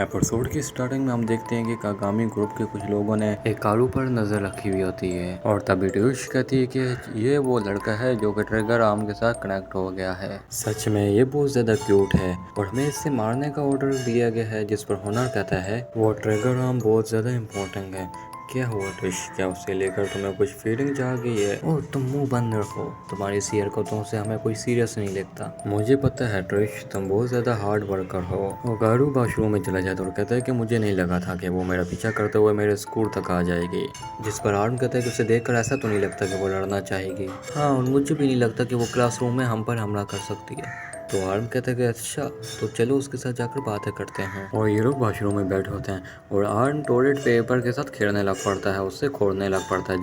Episode की starting में हम देखते हैं कि कागामी ग्रुप के कुछ लोगों ने हिकारू पर नजर रखी हुई होती है और तभी ट्यूश कहती है कि ये वो लड़का है जो कि ट्रिगर आर्म के साथ कनेक्ट हो गया है। सच में ये बहुत ज्यादा क्यूट है और हमें इससे मारने का ऑर्डर दिया गया है, जिस पर हुनर कहता है वो ट्रिगर आर्म बहुत ज्यादा इम्पोर्टेंट है। क्या हुआ ट्रिश, क्या उसे लेकर तुम्हें कुछ फीलिंग जा गई है? और तुम मुंह बंद रखो, तुम्हारी इसी हरकतों से हमें कोई सीरियस नहीं लगता। मुझे पता है ट्रिश, तुम बहुत ज्यादा हार्ड वर्कर हो। और गारू वॉशरूम में चला जाता और कहता है कि मुझे नहीं लगा था कि वो मेरा पीछा करते हुए मेरे स्कूल तक आ जाएगी। जिस पर आर्म कहता है कि उसे देखकर ऐसा तो नहीं लगता कि वो लड़ना चाहेगी। हाँ, और मुझे भी नहीं लगता कि वो क्लासरूम में हम पर हमला कर सकती है। तो आर्म कहता है कि अच्छा, तो चलो उसके साथ जाकर बातें करते हैं। और ये लोग वॉशरूम में बैठे होते हैं और आर्म टॉयलेट पेपर के साथ खेलने लग पड़ता है, उससे खोदने लग पड़ता है।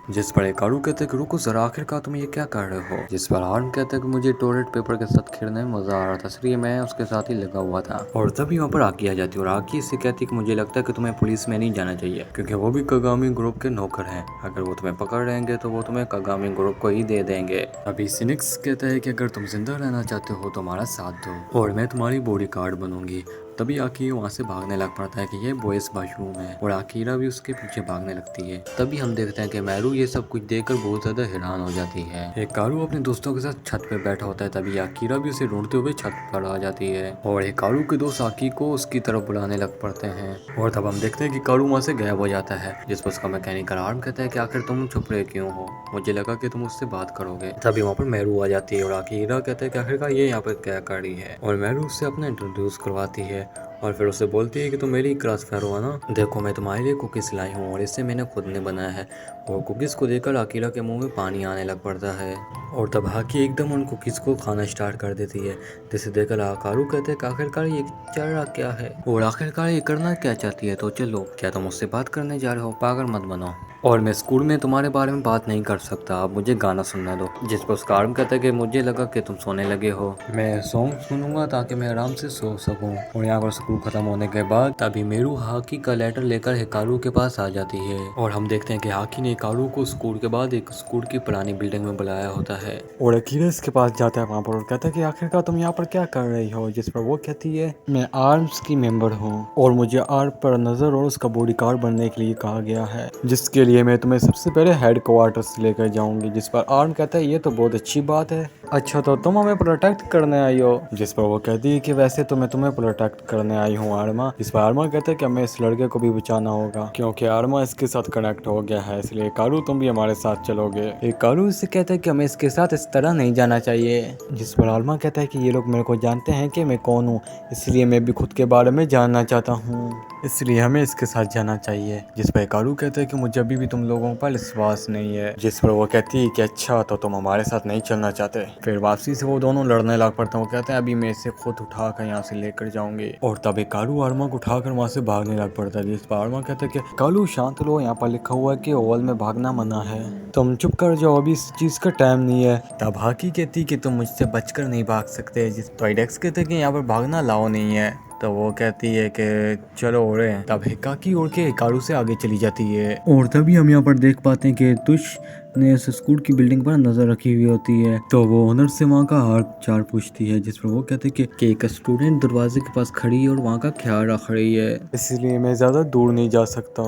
जिस पर हिकारू कहते हैं कि रुको जरा, आखिरकार तुम ये क्या कर रहे हो? जिस पर आर्म कहता है कि मुझे टॉयलेट पेपर के साथ खेलने में मजा आ रहा था, इसलिए मैं उसके साथ ही लगा हुआ था। और तभी वहाँ पर आकी आ जाती है और आकी इससे कहती है कि मुझे लगता है कि तुम्हें पुलिस में नहीं जाना चाहिए, क्योंकि वो भी कागामी ग्रुप के नौकर हैं। अगर वो तुम्हें पकड़ लेंगे तो वो तुम्हें कागामी ग्रुप को ही दे देंगे। अभी सिनिक्स कहता है कि अगर तुम जिंदा रहना चाहते हो तो हमारा साथ दो और मैं तुम्हारी बॉडी गार्ड बनूंगी। तभी आकी वहाँ से भागने लग पड़ता है कि ये बॉयज वॉशरूम है और आकीरा भी उसके पीछे भागने लगती है। तभी हम देखते हैं कि मैरू ये सब कुछ देखकर बहुत ज्यादा हैरान हो जाती है। हिकारू अपने दोस्तों के साथ छत पे बैठा होता है, तभी आकीरा भी उसे ढूंढते हुए छत पर आ जाती है और हिकारू के दोस्त आकी को उसकी तरफ बुलाने लग पड़ते हैं। और तब हम देखते हैं कि कारू वहाँ से गायब हो जाता है, जिस पर उसका मैकेनिकल आर्म कहता है कि आखिर तुम छुप रहे क्यों हो, मुझे लगा कि तुम उससे बात करोगे। तभी वहाँ पर मैरू आ जाती है और आकीरा कहता है कि आखिरकार ये यहाँ पर क्या कर रही है, और मैरू उससे अपना इंट्रोड्यूस करवाती है और फिर उसे बोलती है कि तुम मेरी क्लास फेलो हो ना, देखो मैं तुम्हारे लिए कुकीज लाई हूँ और इसे मैंने खुद ने बनाया है। और कुकीज को देखकर आकीरा के मुंह में पानी आने लग पड़ता है और तब हाकी एकदम उन कुकीज को खाना स्टार्ट कर देती है, जिसे देखकर आकारू कहते हैं कि आखिरकार ये चल रहा क्या है और आखिरकार ये करना क्या चाहती है। तो चलो, क्या तुम उससे बात करने जा रहे हो? पागल मत बनो, और मैं स्कूल में तुम्हारे बारे में बात नहीं कर सकता, अब मुझे गाना सुनने दो। जिस पर उसका आर्म कहता है कि मुझे लगा कि तुम सोने लगे हो, मैं सॉन्ग सुनूंगा ताकि मैं आराम से सो सकूं। और यहाँ पर स्कूल खत्म होने के बाद तभी मेरू हाकी का लेटर लेकर हिकारू के पास आ जाती है और हम देखते हैं कि हाकी ने हिकारू को स्कूल के बाद एक स्कूल की पुरानी बिल्डिंग में बुलाया होता है और अकीरा इसके पास जाता है वहाँ पर और कहता है कि आखिरकार तुम यहाँ पर क्या कर रही हो। जिस पर वो कहती है मैं आर्म्स की मेंबर हूँ और मुझे आर्म पर नजर और उसका बॉडी गार्ड बनने के लिए कहा गया है, जिसके लिए मैं तुम्हें सबसे पहले हेड क्वार्टर्स लेकर जाऊंगी। जिस पर आर्म कहता है ये तो बहुत अच्छी बात है, अच्छा तो तुम हमें प्रोटेक्ट करने आई हो। जिस पर वो कहती है कि वैसे तो मैं तुम्हें प्रोटेक्ट करने आई हूँ आर्मा। इस पर आर्मा कहता है कि हमें इस लड़के को भी बचाना होगा क्योंकि आर्मा इसके साथ कनेक्ट हो गया है, इसलिए कारू तुम भी हमारे साथ चलोगे। कारू इससे कहता है कि हमें इसके साथ इस तरह नहीं जाना चाहिए। जिस पर आर्मा कहता है कि ये लोग मेरे को जानते हैं कि मैं कौन हूँ, इसलिए मैं भी खुद के बारे में जानना चाहता हूँ, इसलिए हमें इसके साथ जाना चाहिए। जिस पर कारू कहता है कि मुझे अभी भी तुम लोगों पर विश्वास नहीं है। जिस पर वो कहती है कि अच्छा तो तुम हमारे साथ नहीं चलना चाहते। फिर वापसी से वो दोनों लड़ने लग पड़ते हैं। वो कहते हैं अभी मैं इसे खुद उठाकर यहाँ से लेकर जाऊंगी और तभी कारू आर्मा को उठाकर वहाँ से भागने लग पड़ता है। जिस पर आर्मा कहता है कि कालू शांत लो, यहाँ पर लिखा हुआ है कि ओवल में भागना मना है, तुम चुप कर जाओ, अभी इस चीज का टाइम नहीं है। तब हाकी कहती है कि तुम मुझसे बचकर नहीं भाग सकते। जिस तो आइडेक्स कहते हैं कि यहाँ पर भागना लाओ नहीं है, तो वो कहती है कि चलो ओरे। तब हिकाकी उड़ के हिकारू से आगे चली जाती है और तभी हम यहाँ पर देख पाते हैं कि तुश ने उस स्कूल की बिल्डिंग पर नजर रखी हुई होती है, तो वो ओनर से वहाँ का हाल चाल पूछती है। जिस पर वो कहते हैं कि एक स्टूडेंट दरवाजे के पास खड़ी है और वहाँ का ख्याल रख रही है, इसलिए मैं ज्यादा दूर नहीं जा सकता।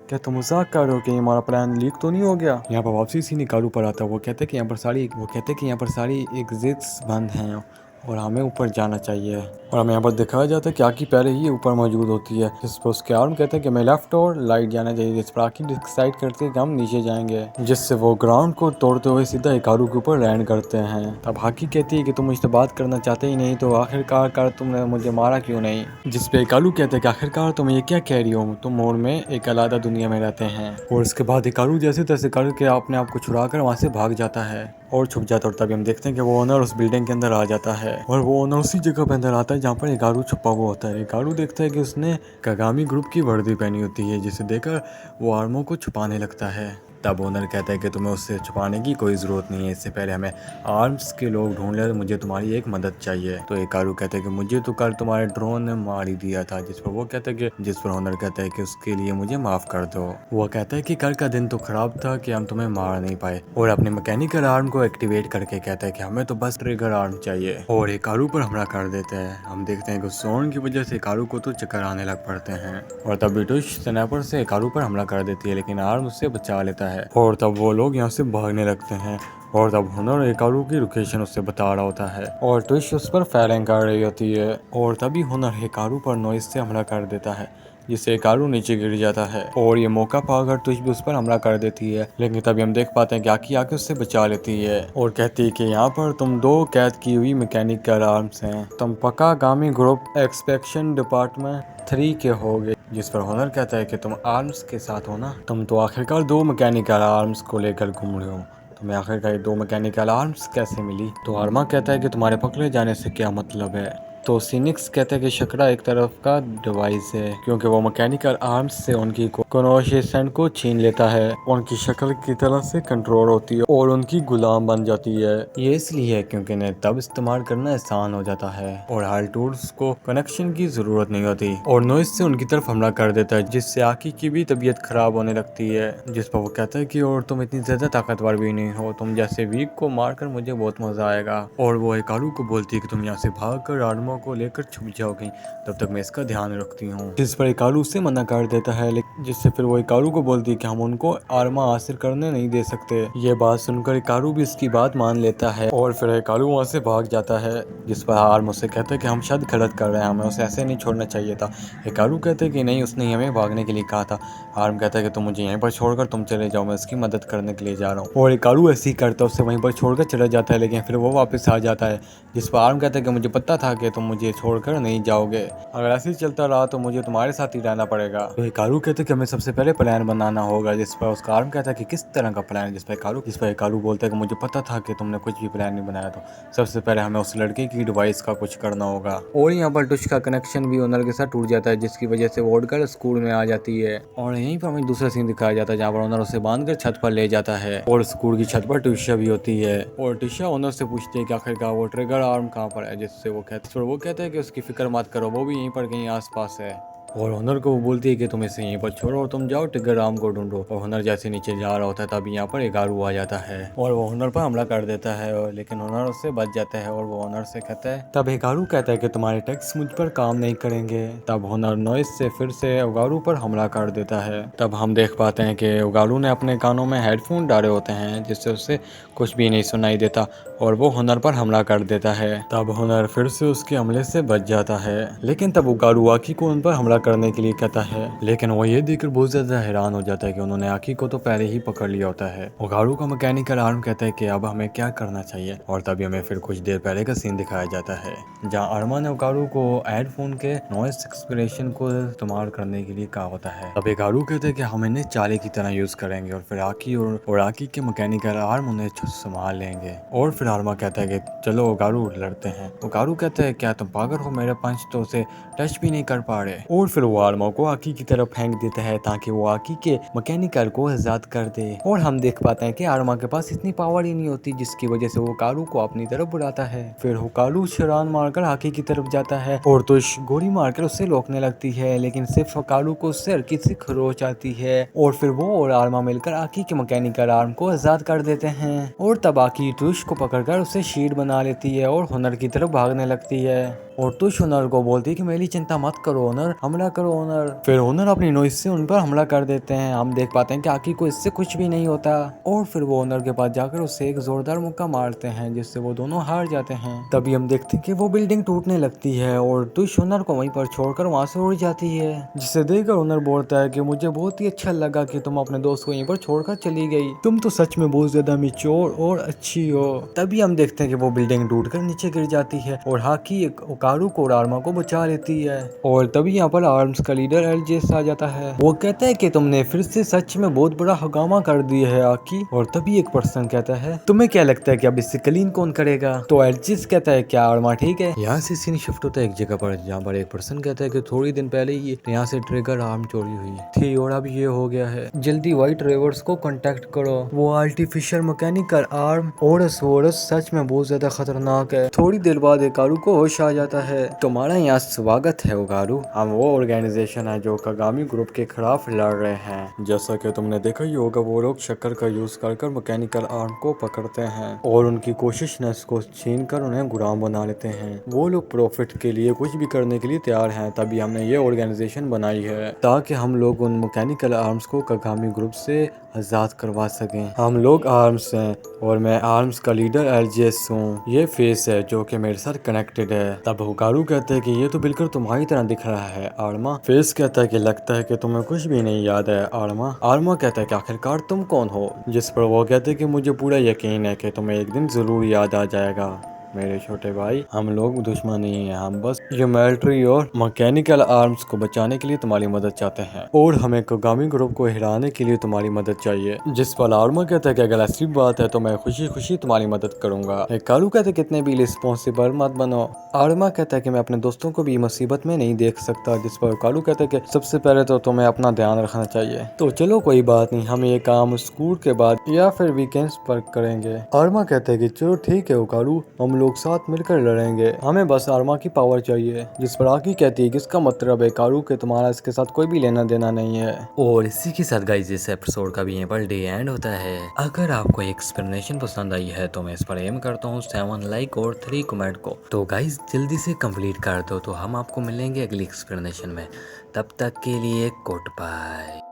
क्या तुम मजाक कर रहे हो कि हमारा प्लान लीक तो नहीं हो गया? यहाँ पर वापसी सी निकालू पर आता है। वो कहते हैं कि यहाँ पर सारी एग्जिट्स बंद हैं और हमें ऊपर जाना चाहिए। और हमें यहाँ पर दिखाया जाता है कि आकी पहले ही ऊपर मौजूद होती है। जिस पर उसके आर्म कहते हैं कि मैं लेफ्ट और लाइट जाना चाहिए। जिस पर आकी डिसाइड करते हैं कि हम नीचे जाएंगे, जिससे वो ग्राउंड को तोड़ते हुए सीधा हिकारू के ऊपर लैंड करते हैं। तब हाकी कहती है कि तुम मुझसे बात करना चाहते ही नहीं, तो आखिरकार तुमने मुझे मारा क्यों नहीं? जिस पे हिकारू कहते हैं कि आखिरकार तुम ये क्या कह रही हो, तुम और मैं एक अलग दुनिया में रहते हैं। और इसके बाद हिकारू जैसे तैसे करके अपने आप को छुड़ा कर वहाँ से भाग जाता है और छुप जाता है। और तभी हम देखते हैं कि वो ओनर उस बिल्डिंग के अंदर आ जाता है और वो ओनर उसी जगह पे अंदर आता है जहाँ पर हिकारू छुपा हुआ होता है। हिकारू देखता है कि उसने कागामी ग्रुप की वर्दी पहनी होती है, जिसे देखकर वो आर्मो को छुपाने लगता है। तब ओनर कहता है कि तुम्हें उससे छुपाने की कोई ज़रूरत नहीं है, इससे पहले हमें आर्म्स के लोग ढूंढ ले, मुझे तुम्हारी एक मदद चाहिए। तो हिकारू कहता है कि मुझे तो कल तुम्हारे ड्रोन ने मार ही दिया था। जिस पर ओनर कहता है कि उसके लिए मुझे माफ़ कर दो। वो कहता है कि कल का दिन तो ख़राब था कि हम तुम्हें मार नहीं पाए, और अपने मैकेनिकल आर्म को एक्टिवेट करके कहता है कि हमें तो बस ट्रिगर आर्म चाहिए, और हिकारू पर हमला कर देते हैं। हम देखते हैं कि सोन की वजह से हिकारू को तो चक्कर आने लग पड़ते हैं, और तब ब्रिटिश स्नैपर से हिकारू पर हमला कर देती है, लेकिन आर्म उससे बचा लेता है, और तब वो लोग यहाँ से भागने लगते हैं। और तब हुनर हिकारू की लोकेशन उससे बता रहा होता है, और ट्विश उस पर फायरिंग कर रही होती है, और तभी हुनर हिकारू पर नॉइज से हमला कर देता है, जिससे हिकारू नीचे गिर जाता है। और ये मौका पाकर ट्विश भी उस पर हमला कर देती है, लेकिन तभी हम देख पाते हैं कि आकी आके उससे बचा लेती है, और कहती है कि यहाँ पर तुम 2 कैद की हुई मैकेनिकल आर्म्स हैं, तुम पक्का गामी ग्रुप एक्सपेक्शन डिपार्टमेंट 3 के होगे। जिस पर हुनर कहता है कि तुम आर्म्स के साथ हो ना, तुम तो आखिरकार 2 मैकेनिकल आर्म्स को लेकर घूम रहे हो, तुम्हें आखिरकार ये 2 मैकेनिकल आर्म्स कैसे मिली। तो आर्मा कहता है कि तुम्हारे पकड़े जाने से क्या मतलब है। तो सीनिक्स कहते हैं कि शकरा एक तरफ का डिवाइस है, क्योंकि वो मैकेनिकल आर्म्स से उनकी कन्वर्सेशन को छीन लेता है, उनकी शक्ल की तरह से कंट्रोल होती है और उनकी गुलाम बन जाती है। ये इसलिए है क्योंकि इन्हें तब इस्तेमाल करना आसान हो जाता है, और हर टूल्स को कनेक्शन की जरूरत नहीं होती, और नॉइज से उनकी तरफ हमला कर देता है, जिससे आकी की भी तबीयत खराब होने लगती है। जिस पर वो कहता है कि और तुम इतनी ज्यादा ताकतवर भी नहीं हो, तुम जैसे वीक को मारकर मुझे बहुत मजा आएगा। और वो हिकारू को बोलती है कि तुम यहाँ से भागकर आर्मो को लेकर छुप जाओगी, तब तक मैं इसका ध्यान रखती हूँ। जिस पर हिकारू उससे मना कर देता है, जिससे फिर वो हिकारू को बोलती है कि हम उनको आर्मा हासिल करने नहीं दे सकते। ये बात सुनकर हिकारू भी इसकी बात मान लेता है, और फिर हिकारू वहाँ से भाग जाता है। जिस पर आर्म उससे कहता है कि हम शायद गलत कर रहे हैं, हमें उसे ऐसे नहीं छोड़ना चाहिए था। हिकारू कहते हैं कि नहीं, उसने हमें भागने के लिए कहा था। आर्म कहता है कि तुम मुझे यहीं पर छोड़कर तुम चले जाओ, मैं उसकी मदद करने के लिए जा रहा हूँ। और हिकारू ऐसे ही करता है, उसे वहीं पर छोड़कर चला जाता है, लेकिन फिर वो वापस आ जाता है। जिस पर आर्म कहता है कि मुझे पता था कि तुम मुझे छोड़कर नहीं जाओगे, अगर ऐसे ही चलता रहा तो मुझे तुम्हारे साथ ही रहना पड़ेगा। तो हिकारू कहते हैं कि हमें सबसे पहले प्लान बनाना होगा। जिस पर उसका आर्म कहता है कि किस तरह का प्लान। जिस पर हिकारू बोलता है कि मुझे पता था कि तुमने कुछ भी प्लान नहीं बनाया, तो सबसे पहले हमें उस लड़के की डिवाइस का कुछ करना होगा। और यहाँ पर टुश का कनेक्शन भी ओनर के साथ टूट जाता है, जिसकी वजह से वो उड़कर स्कूल में आ जाती है। और यहीं पर हमें दूसरा सीन दिखाया जाता है, जहाँ पर ओनर उसे बांधकर छत पर ले जाता है, और स्कूल की छत पर टुशा भी होती है, और टुशा ओनर से पूछती है कि आखिरकार वो ट्रिगर आर्म कहाँ पर है। जिससे वो कहता है कि उसकी फिक्र मत करो, वो भी यहीं पर कहीं आसपास है। और हुनर को वो बोलती है कि तुम इसे यहीं पर छोड़ो और तुम जाओ ट्रिगर आर्म को ढूंढो। और हुनर जैसे नीचे जा रहा होता है, तब यहाँ पर हिकारू आ जाता है, और वो हुनर पर हमला कर देता है, लेकिन हुनर उससे बच जाता है। और वो हुनर से कहता है, तब हिकारू कहता है कि तुम्हारे टैक्स मुझ पर काम नहीं करेंगे। तब हुनर नॉइस से फिर से उगारू पर हमला कर देता है। तब हम देख पाते हैं कि उगारू ने अपने कानों में हेडफोन डाले होते हैं, जिससे उसे कुछ भी नहीं सुनाई देता, और वो हुनर पर हमला कर देता है। तब हुनर फिर से उसके हमले से बच जाता है, लेकिन तब उगारू आकी को उन पर हमला करने के लिए कहता है, लेकिन वो ये देखकर बहुत ज्यादा हैरान हो जाता है कि उन्होंने आकी को तो पहले ही पकड़ लिया होता है। उगारू का मैकेनिकल आर्म कहता है कि अब हमें क्या करना चाहिए, और तभी हमें फिर कुछ देर पहले का सीन दिखाया जाता है, जहाँ अरमा ने उगारू को हेडफोन के नॉइस एक्सप्रेशन को इस्तेमाल करने के लिए कहा होता है। तब उगारू कहते हैं कि हम इन्हें चाले की तरह यूज करेंगे, और फिर आकी और आकी के मैकेनिकल आर्म उन्हें संभाल लेंगे। और फिर अरमा कहता है कि चलो उगारू लड़ते हैं। उगारू कहता है क्या तुम पागल हो, मेरे पंच तो उसे टच भी नहीं कर पा रहे। और फिर वो आर्मा को आकी की तरफ फेंक देता है, ताकि वो आकी के मैकेनिकल को आजाद कर दे। और हम देख पाते हैं कि आर्मा के पास इतनी पावर ही नहीं होती, जिसकी वजह से वो कारू को अपनी तरफ बुलाता है। फिर हुकारू छलांग मारकर आकी की तरफ जाता है, और तो गोली मारकर उससे रोकने लगती है, लेकिन सिर्फ हुकारू को उससे हल्की सी खरोच आती है। और फिर वो और आर्मा मिलकर आकी के मैकेनिकल आर्म को आजाद कर देते हैं, और तब आकी टुश को पकड़कर उसे शीट बना लेती है और हुनर की तरफ भागने लगती है। और टुश हुनर को बोलती है कि मेरी चिंता मत करो हुनर, हमला करो हुनर। फिर हुनर अपनी नॉइज से उन पर हमला कर देते हैं। हम देख पाते हैं कि आकी को इससे कुछ भी नहीं होता, और फिर वो हुनर के पास जाकर उससे एक जोरदार मुक्का मारते हैं, जिससे वो दोनों हार जाते हैं। तभी हम देखते हैं कि वो बिल्डिंग टूटने लगती है, और टुश हुनर को वहीं पर छोड़कर वहां से उड़ जाती है, जिसे देखकर हुनर बोलता है कि मुझे बहुत ही अच्छा लगा कि तुम अपने दोस्त को यहीं पर छोड़कर चली गई, तुम तो सच में बहुत ज्यादा मिच्योर और अच्छी हो। तभी हम देखते हैं कि वो बिल्डिंग टूटकर नीचे गिर जाती है, और हाकी हकारू को और आर्मा को बचा लेती है। और तभी यहाँ पर आर्म्स का लीडर एलजेस आ जाता है। वो कहता है कि तुमने फिर से सच में बहुत बड़ा हंगामा कर दिया है आकी। और तभी एक पर्सन कहता है तुम्हें क्या लगता है कि अब इससे क्लीन कौन करेगा? तो एलजेस कहता है क्या आर्मा ठीक है? यहाँ से सीन शिफ्ट होता है एक जगह पर जहाँ पर एक पर्सन कहता है कि थोड़ी दिन पहले ही यहाँ से ट्रिगर आर्म चोरी हुई थी और अब ये हो गया है। जल्दी व्हाइट रेवर्स को कांटेक्ट करो। वो आर्टिफिशियल मैकेनिकल आर्म ओरस सच में बहुत ज्यादा खतरनाक है। थोड़ी देर बाद एकारू को होश आ जाता है। तुम्हारा यहाँ स्वागत है ओगारू। हम वो ऑर्गेनाइजेशन है जो कागामी ग्रुप के खिलाफ लड़ रहे हैं। जैसा कि तुमने देखा ही होगा वो लोग शक्कर का यूज कर मैकेनिकल आर्म को पकड़ते हैं और उनकी कोशिश नस को छीन कर उन्हें गुलाम बना लेते हैं। वो लोग प्रॉफिट के लिए कुछ भी करने के लिए तैयार हैं। तभी हमने ये ऑर्गेनाइजेशन बनाई है ताकि हम लोग उन मैकेनिकल आर्म्स को कागामी ग्रुप से आजाद करवा सकें। हम लोग आर्म्स हैं और मैं आर्म्स का लीडर एलजेस हूँ। ये फेस है जो कि मेरे साथ कनेक्टेड है। तब हुकारू कहते हैं कि ये तो बिल्कुल तुम्हारी तरह दिख रहा है आर्मा। फेस कहता है कि लगता है कि तुम्हें कुछ भी नहीं याद है आर्मा। आर्मा कहता है कि आखिरकार तुम कौन हो? जिस पर वो कहते हैं कि मुझे पूरा यकीन है कि तुम्हें एक दिन जरूर याद आ जाएगा मेरे छोटे भाई। हम लोग दुश्मन नहीं है, हम बस ह्यूमैनिटी और मैकेनिकल आर्म्स को बचाने के लिए तुम्हारी मदद चाहते हैं और हमें कागामी ग्रुप को हिराने के लिए तुम्हारी मदद चाहिए। जिस पर आर्मा कहता है कि अगर ऐसी बात है तो मैं खुशी खुशी तुम्हारी मदद करूंगा। कारू कहते हैं कितने भी रिस्पॉन्सिबल मत बनो। आर्मा कहता है कि मैं अपने दोस्तों को भी मुसीबत में नहीं देख सकता। जिस पर कारू कहता है कि सबसे पहले तो तुम्हें अपना ध्यान रखना चाहिए। तो चलो कोई बात नहीं, हम ये काम स्कूल के बाद या फिर वीकेंड्स पर करेंगे। आर्मा कहते हैं कि चलो ठीक है कारू, हम लोग साथ मिलकर लड़ेंगे, हमें बस आर्मा की पावर चाहिए। जिस पर आकी कहती है कि इसका मतलब है कारू के तुम्हारा इसके साथ कोई भी लेना देना नहीं है। और इसी के साथ गाइस इस एपिसोड का भी यहाँ पर डे एंड होता है। अगर आपको एक्सप्लेनेशन पसंद आई है तो मैं इस पर एम करता हूँ 7 लाइक और 3 कमेंट को। तो गाइस जल्दी से कंप्लीट कर दो तो हम आपको मिलेंगे अगली एक्सप्लेनेशन में। तब तक के लिए गुड बाय।